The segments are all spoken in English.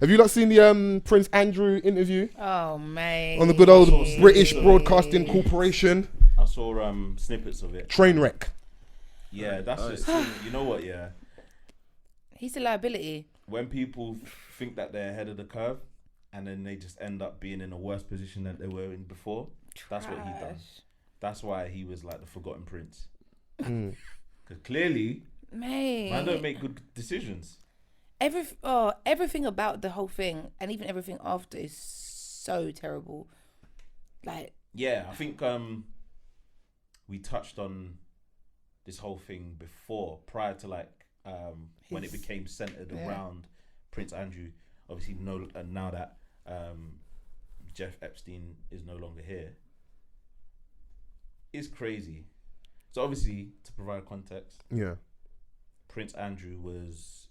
Have you not seen the Prince Andrew interview? Oh, mate. On the good old British Broadcasting Corporation. I saw snippets of it. Train wreck. Yeah, that's just, you know what, yeah. He's a liability. When people think that they're ahead of the curve and then they just end up being in a worse position than they were in before, that's what he does. That's why he was like the forgotten prince. Because clearly, man don't make good decisions. Everything about the whole thing and even everything after is so terrible. Like, yeah, I think we touched on this whole thing before, prior to when it became centered around Prince Andrew. Obviously, now that Jeff Epstein is no longer here, it's crazy. So obviously, to provide context, Prince Andrew was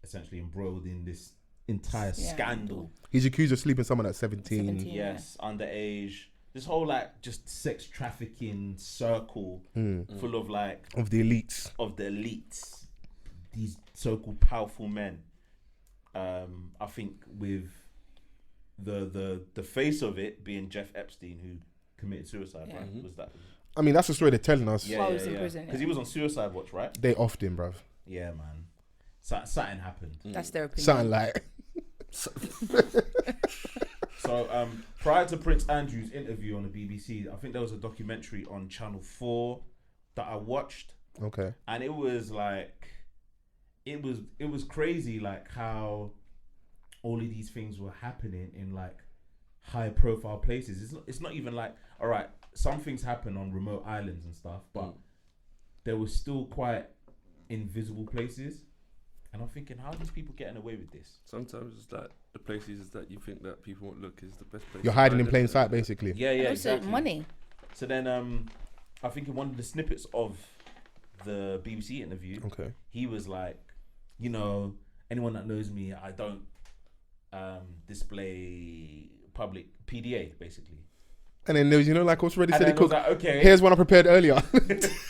essentially embroiled in this entire scandal. He's accused of sleeping with someone at 17. Yes, underage. This whole just sex trafficking circle full of of the elites. These so-called powerful men. I think with the face of it being Jeff Epstein, who committed suicide, right? Was that? I mean, that's the story they're telling us. Yeah, in prison. Because he was on suicide watch, right? They offed him, bruv. Yeah, man. Something happened. That's their opinion. Something like. So prior to Prince Andrew's interview on the BBC, I think there was a documentary on Channel 4 that I watched. Okay. And it was it was crazy, like how all of these things were happening in high profile places. It's not even all right, some things happen on remote islands and stuff, but there was still quite invisible places. And I'm thinking, how are these people getting away with this? Sometimes it's like the places that you think that people won't look is the best place. You're hiding in plain sight, basically. Yeah, and also exactly. Money. So then, I think in one of the snippets of the BBC interview, he was like, anyone that knows me, I don't display public PDA, basically. And then there was, what's already said, okay. Here's one I prepared earlier.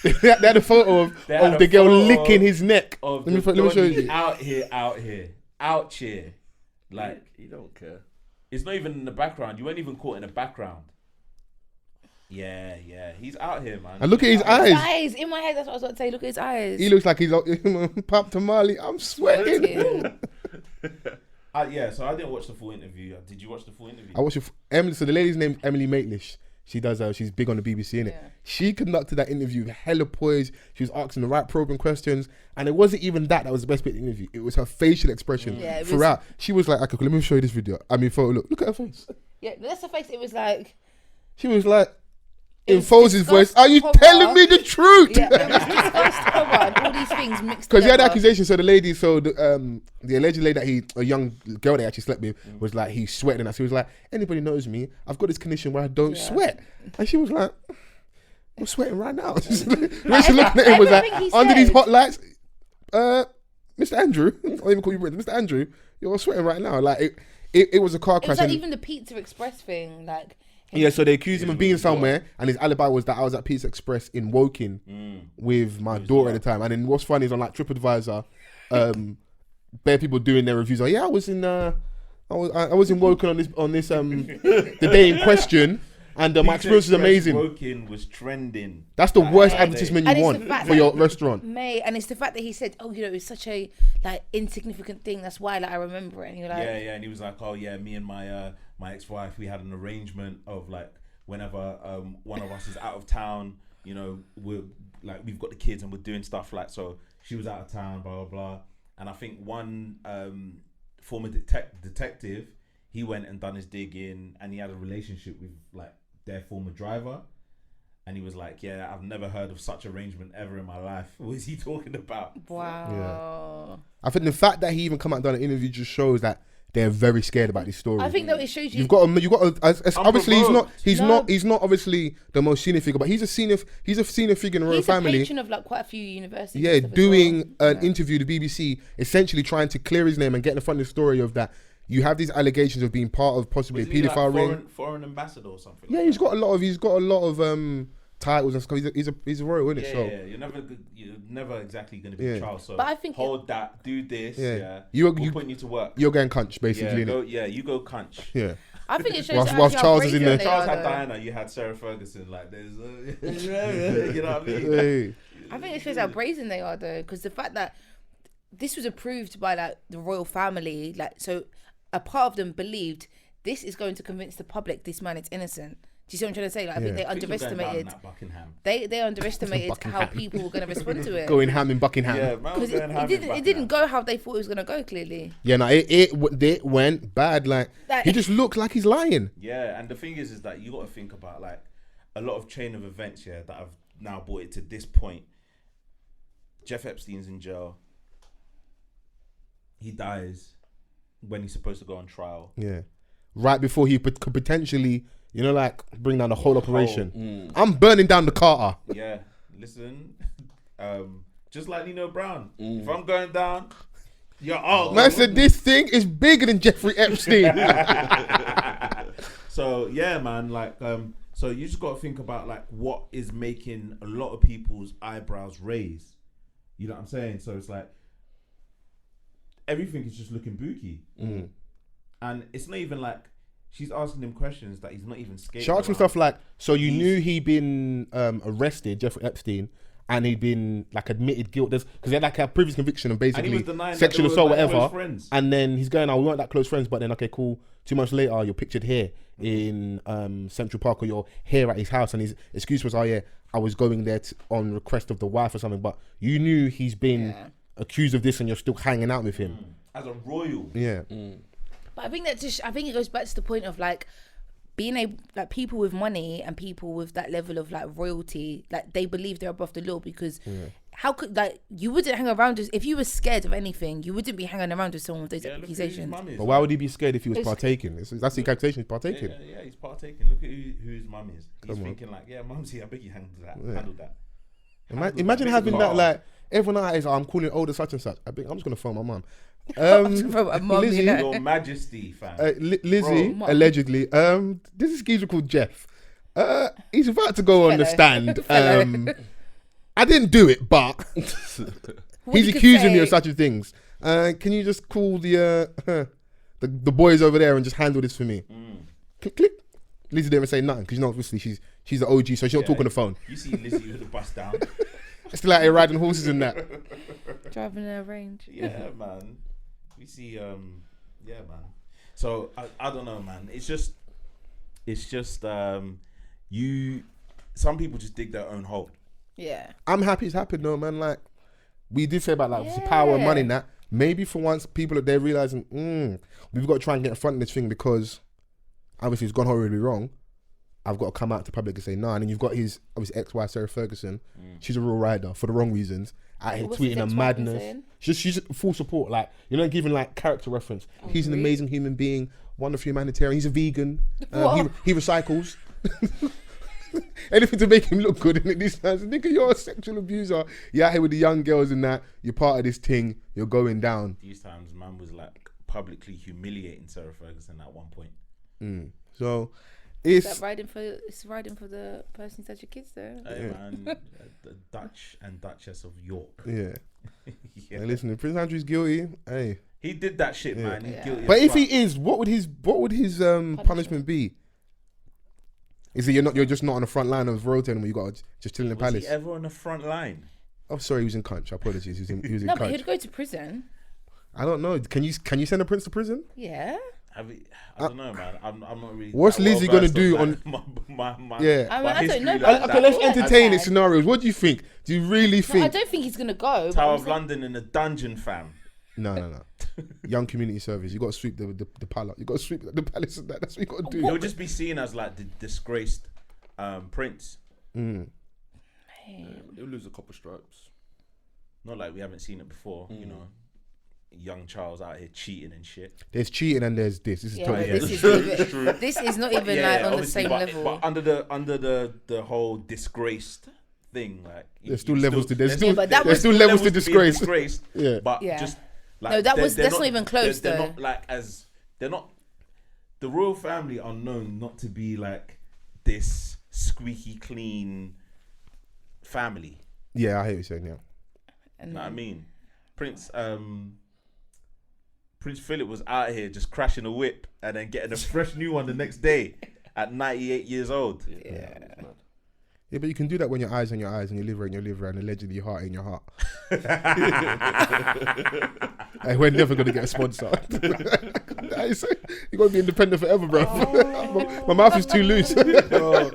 They had a photo of the girl licking his neck. Let me show you. Out here. Like, you don't care. It's not even in the background. You weren't even caught in the background. Yeah. He's out here, man. And look at his eyes. In my head, that's what I was about to say. Look at his eyes. He looks like he's Pop Tamale. I'm sweating. So I didn't watch the full interview. Did you watch the full interview? I watched Emily. So the lady's named Emily Maitlis. She does. She's big on the BBC, innit? Yeah. She conducted that interview hella poised. She was asking the right probing questions, and it wasn't even that was the best bit of the interview. It was her facial expression throughout. She was like, "Okay, let me show you this video." Photo. Look at her face. Yeah, that's her face. It was like. She was like. In Fols' voice, are you telling me the truth? Yeah, it was discussed horror and all these things mixed together. Because he had accusations. So the lady, the alleged lady that a young girl that actually slept with was like, he sweated and that. So he was like, anybody knows me, I've got this condition where I don't sweat. And she was like, I'm sweating right now. When she looked at him, was like, under these hot lights, Mr. Andrew, I'll even call you Mr. Andrew, you're sweating right now. Like, it was a car crash. It's like even the Pizza Express thing, like. Yeah, so they accused him of being somewhere, and his alibi was that I was at Pizza Express in Woking with my daughter at the time. And then what's funny is on TripAdvisor, bare people doing their reviews. I was in Woking on this the day in question, and my experience was amazing. Woking was trending. That's the worst advertisement you want for your restaurant, mate. And it's the fact that he said, it was such a insignificant thing. That's why I remember it. And you're like, and he was like, me and my ex-wife, we had an arrangement of whenever one of us is out of town, we've got the kids and we're doing stuff so she was out of town, blah blah blah. And I think one former detective, he went and done his digging, and he had a relationship with their former driver, and he was like, I've never heard of such arrangement ever in my life. What is he talking about? Wow. I think the fact that he even come out and done an interview just shows that they're very scared about these stories. I think that it shows you. You've got obviously he's not obviously the most senior figure, but he's a senior figure in the royal family. He's a patron of quite a few universities. Yeah, doing an interview to BBC, essentially trying to clear his name and get in the front of the story of that. You have these allegations of being part of possibly a paedophile ring. Foreign ambassador or something. Yeah, he's got a lot of titles and stuff. He's a royal, isn't it? So You're never exactly going to be Yeah. Charles. So But I think hold that, do this. Yeah. Yeah, You- we're you- putting you to work. you're going cunch basically. Yeah, innit? you go cunch. Yeah. I think it shows Whilst actually how Charles is brazen in there. they Charles are, had though. Diana, you had Sarah Ferguson. Like, there's, you know what I mean? Hey. I think it shows how brazen they are, though, because the fact that this was approved by like the royal family, like, so a part of them believed this is going to convince the public this man is innocent. Do you see what I'm trying to say? Like, I think they Things were going down in underestimated. that Buckingham. They underestimated how Buckingham. people were going to respond to it. Going ham in Buckingham. Yeah, man was Because going ham in it Buckingham. didn't go how they thought it was going to go, clearly. Yeah, no, it went bad. Like Like- he just looked like he's lying. Yeah, and the thing is that you got to think about like a lot of chain of events, that have now brought it to this point. Jeff Epstein's in jail. He dies when he's supposed to go on trial. Yeah, right before he could potentially, like bring down the whole operation. I'm burning down the Carter. Yeah, listen, just like Nino Brown. If I'm going down, you're out. Man said this thing is bigger than Jeffrey Epstein. So yeah, man, like so you just got to think about like what is making a lot of people's eyebrows raise. You know what I'm saying? So it's like everything is just looking booky, and it's not even like she's asking him questions that he's not even scared. She asked him stuff like, so you knew he'd been arrested, Jeffrey Epstein, and he'd been like admitted guilt because he had like a previous conviction of and he basically was denying sexual that they assault, were, like, whatever. close friends. And then he's going, "Oh, we weren't that close friends," but then okay, cool. 2 months later, you're pictured here in Central Park, or you're here at his house, and his excuse was, "Oh yeah, I was going there on request of the wife or something." But you knew he's been accused of this, and you're still hanging out with him. As a royal. Yeah. But I think it goes back to the point of like being able, like people with money and people with that level of like royalty, like they believe they're above the law because how could like you wouldn't hang around if you were scared of anything, you wouldn't be hanging around with someone with those Yeah, look at who his accusations. mum is. But why would he be scared if he was It's- partaking? That's the accusation, he's partaking. Yeah, he's partaking. Look at who his mum is. He's thinking like, yeah, mumsy, I bet you handled that. Imagine having that, like, everyone out is, I'm calling older such and such. I'm just going to phone my mum. Lizzie, Your Majesty, fam. Lizzie, Bro. allegedly, this is a geezer called Jeff. He's about to go on the stand. I didn't do it, but he's accusing me of such things. Can you just call the boys over there and just handle this for me? Click, click. Lizzie didn't even say nothing because obviously she's the OG, so she's not talking on the phone. You see Lizzie with the bus down. Still out here riding horses and that. Driving a range. Yeah, man. We see, yeah, man. So I don't know, man. It's just, some people just dig their own hole. Yeah. I'm happy it's happened though, man. Like we did say about like the power of money and that. Maybe for once people they're realizing, we've got to try and get in front of this thing because obviously it's gone horribly wrong. I've got to come out to public and say no. And then you've got his obviously ex-wife Sarah Ferguson. She's a real rider for the wrong reasons. Out here What's tweeting his a ex-wife madness. saying? She's full support. Like giving like character reference. He's an really? amazing human being, wonderful humanitarian. He's a vegan. What? He recycles. Anything to make him look good in these times. Nigga, you're a sexual abuser. You're out here with the young girls and that. You're part of this thing. You're going down. These times, man was like publicly humiliating Sarah Ferguson at one point. So It's it's riding for the person who's had your kids though. Hey, man, the Dutch and Duchess of York. yeah. Yeah. Hey, listen, if Prince Andrew's guilty, hey. He did that shit, man. He's Yeah. guilty. But as if fuck. he is, what would his punishment be? Is it you're just not on the front line of road anymore? You got to just chill in the was palace. he ever on the front line? Oh, sorry, he was in Cunch. Apologies, he was in No, but Cunch. he'd go to prison. I don't know. Can you send a prince to prison? Yeah. I don't know, man. I'm not really. What's that Lizzie well-versed gonna do on my I mean, my I don't history know, like but- that. Okay, let's Yeah, entertain okay. it scenarios. What do you think? Do you really No, I think? don't think he's gonna go. but Tower I'm of saying- London in a dungeon, fam. No. Young community service. You got to sweep the palace. You got to sweep the palace and that. That's what you got to do. He'll just be seen as like the disgraced prince. He'll lose a couple stripes. Not like we haven't seen it before, you know. Young Charles out here cheating and shit. There's cheating and there's this. This is Yeah, totally but different. this is not even like on the obviously, same but, level. But under the whole disgraced thing, like There's still levels to there's but that there's was- still levels to being disgrace. disgraced. Yeah. But Yeah. just like No, that's they're not even close, They're though. not like as they're not. The royal family are known not to be like this squeaky clean, family. Yeah, I hear you saying, yeah. And You know what I then- mean? Prince Philip was out here just crashing a whip and then getting a fresh new one the next day at 98 years old. Yeah. Yeah, but you can do that when your eyes on your eyes and your liver in your liver and allegedly your heart in your heart. And we're never going to get a sponsor. You got to be independent forever, bro. Oh. My mouth is too loose. Wow,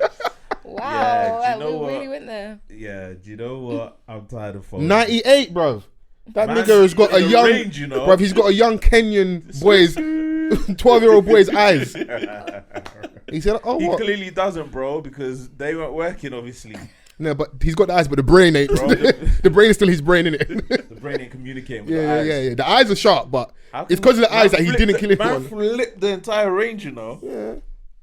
Yeah, do you know we what? really went there. Yeah, do you know what? I'm tired of following. 98, bro. That Man, nigga has got a in the young, range, you know? bruv, he's got a young Kenyan boy's, 12-year-old boy's eyes. He said, oh, He what? clearly doesn't, bro, because they weren't working, obviously. No, but he's got the eyes, but the brain ain't. Bro, The brain is still his brain, innit? The brain ain't communicating with the Yeah, eyes. yeah. The eyes are sharp, but How it's can because of the man eyes that he flip didn't kill Man anyone. flipped the entire range, you know. Yeah.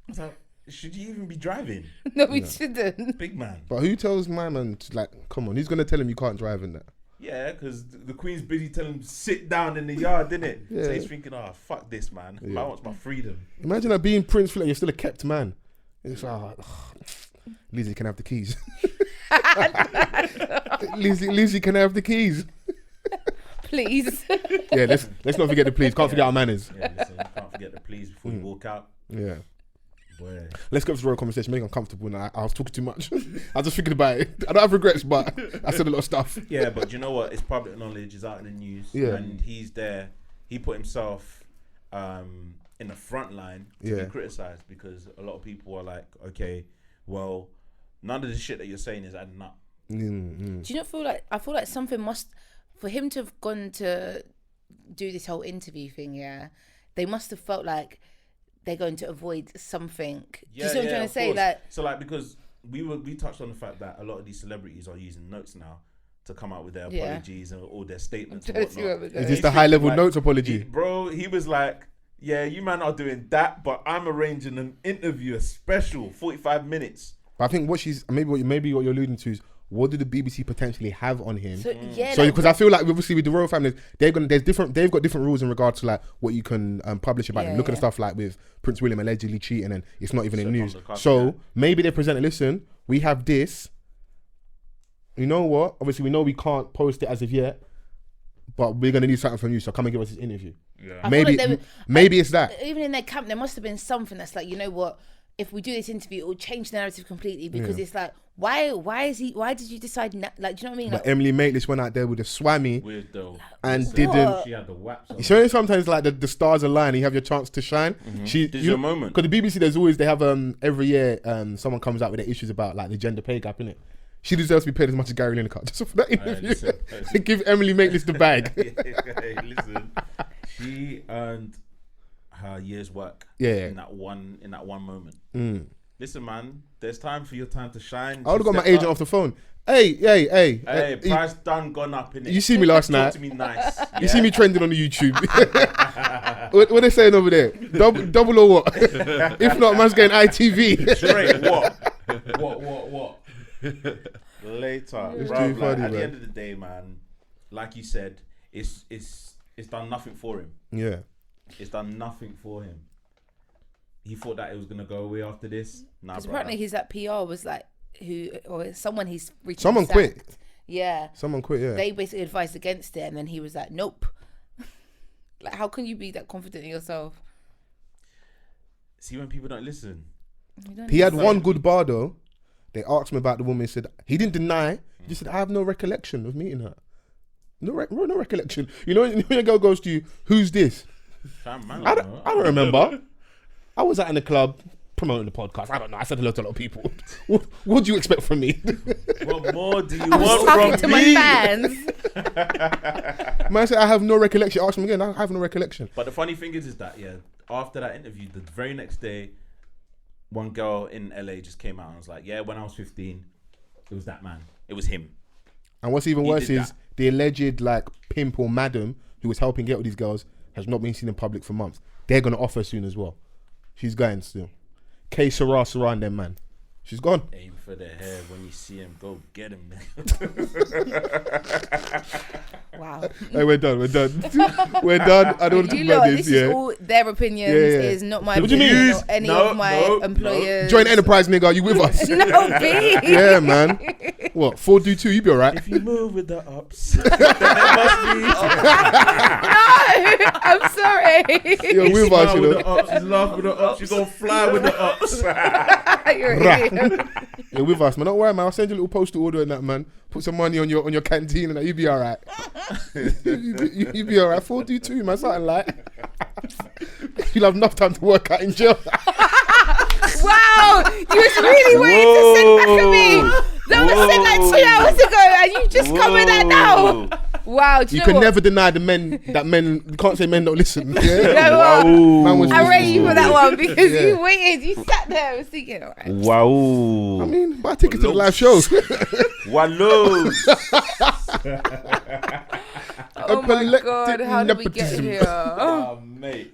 It's like, should you even be driving? No, we shouldn't. Big man. But who tells my man to, like, come on, who's going to tell him you can't drive in that? Yeah, because the Queen's busy telling him to sit down in the yard, didn't it? Yeah. So he's thinking, oh, fuck this, man. Yeah. I want my freedom. Imagine that being Prince Philip, you're still a kept man. It's like, Lizzie can have the keys. Lizzie can have the keys. Please. Yeah, let's not forget the please. Can't forget our manners. Yeah, listen, you can't forget the please before you walk out. Yeah. Boy. Let's go to the royal conversation. Make it uncomfortable now. I was talking too much. I was just thinking about it. I don't have regrets, but I said a lot of stuff. Yeah, but you know what? It's public knowledge. It's out in the news. Yeah. And he's there. He put himself in the front line to Yeah. be criticised because a lot of people are like, okay, well, none of the shit that you're saying is adding up. Mm-hmm. Do you not feel like, I feel like something must, for him to have gone to do this whole interview thing, yeah, they must have felt like they're going to avoid something. Do you see what I'm trying to of say? course. Like, So like, because we touched on the fact that a lot of these celebrities are using notes now to come out with their Yeah. apologies and all their statements and trying to see where whatnot. we're Is going. this the high level Like, notes apology? He was like, yeah, you man are doing that, but I'm arranging an interview, a special 45 minutes. But I think what she's maybe what you're alluding to is what did the BBC potentially have on him? So, yeah. So like, because I feel like obviously with the royal family, they've got different rules in regard to like what you can publish about them. Yeah, Look at the yeah. stuff like with Prince William allegedly cheating and it's not even in So news. from the cusp, So yeah. maybe they present, listen, we have this. You know what? Obviously we know we can't post it as of yet, but we're gonna need something from you. So come and give us this interview. Yeah. I feel like Maybe it's that. even in their camp, there must have been something that's like, you know what? If we do this interview, it will change the narrative completely because it's like, why did you decide? Like, do you know what I mean? But Like, Emily Maitlis went out there with a swammy Weird though. and What? didn't. She had the waps on. You know sometimes like the stars align, you have your chance to shine. This is your moment. Because the BBC, they have every year someone comes out with their issues about like the gender pay gap, innit? She deserves to be paid as much as Gary Lineker just for that interview. listen. Give Emily Maitlis the bag. Hey, listen, she earned her year's work. Yeah. In that one moment. Listen, man, there's time for your time to shine. I would have got my Stepped agent up. off the phone. Hey, Hey, price done, gone up in it. you see me last Talk night. to me nice. You see me trending on the YouTube. what they saying over there? Double or what? If not, man's getting ITV. Straight what? Later, It's bro. too funny, At the man. end of the day, man, like you said, it's done nothing for him. Yeah. It's done nothing for him. He thought that it was gonna go away after this. Nah, because bro. apparently his that PR was like, someone he's reached. Someone quit. Yeah. Someone quit, yeah. They basically advised against it, and then he was like, nope. Like, how can you be that confident in yourself? See when people don't listen. You don't He had listen. one good bar though. They asked him about the woman. He said he didn't deny. He just said, I have no recollection of meeting her. No recollection. You know when a girl goes to you, who's this? Fam, man, I don't remember. I was out in the club promoting the podcast. I don't know. I said hello to a lot of people. What do you expect from me? What more do you I was want talking from to my me? fans. Man said I have no recollection. Ask him again. I have no recollection. But the funny thing is that after that interview, the very next day, one girl in LA just came out and was like, yeah, when I was 15, it was that man. It was him. And what's even He worse did is that. the alleged like pimp or madam who was helping get with these girls has not been seen in public for months. They're gonna offer soon as well. She's going still. K Sarah and them, man. She's gone. Aim for the hair. When you see him, go get him. Wow. Hey, we're done. We're done. We're done. I don't want to You talk about lot, this. this is all their opinions. Is not my What do you opinion mean? or any No, of my no, employers. Joint enterprise, nigga. Are you with us? No, B. Yeah, man. What? 4 do 2. You be alright. If you move with the ups, then there must be. No, I'm sorry. You're with us, you With know. the ups, he's laughing with the ups. You're gonna fly with the ups. You're an idiot. You're with us, man. Don't worry, man. I'll send you a little postal order and that, man. Put some money on your canteen and that. You be alright. you be alright. 4 do 2, man. Something like. You'll have enough time to work out in jail. Wow, you was really waiting to send back at me. That was said like 2 hours ago, and you just come with that now. Wow, do you You know can what? never deny the men that men. You can't say men don't listen. Yeah? You know what? Man was I rate you for that one because Yeah. you waited, you sat there and was thinking, all right. Wow. I mean, buy tickets to the live shows. Wallows. Oh my Epileptic God, how did we get nepotism. here? Oh, mate.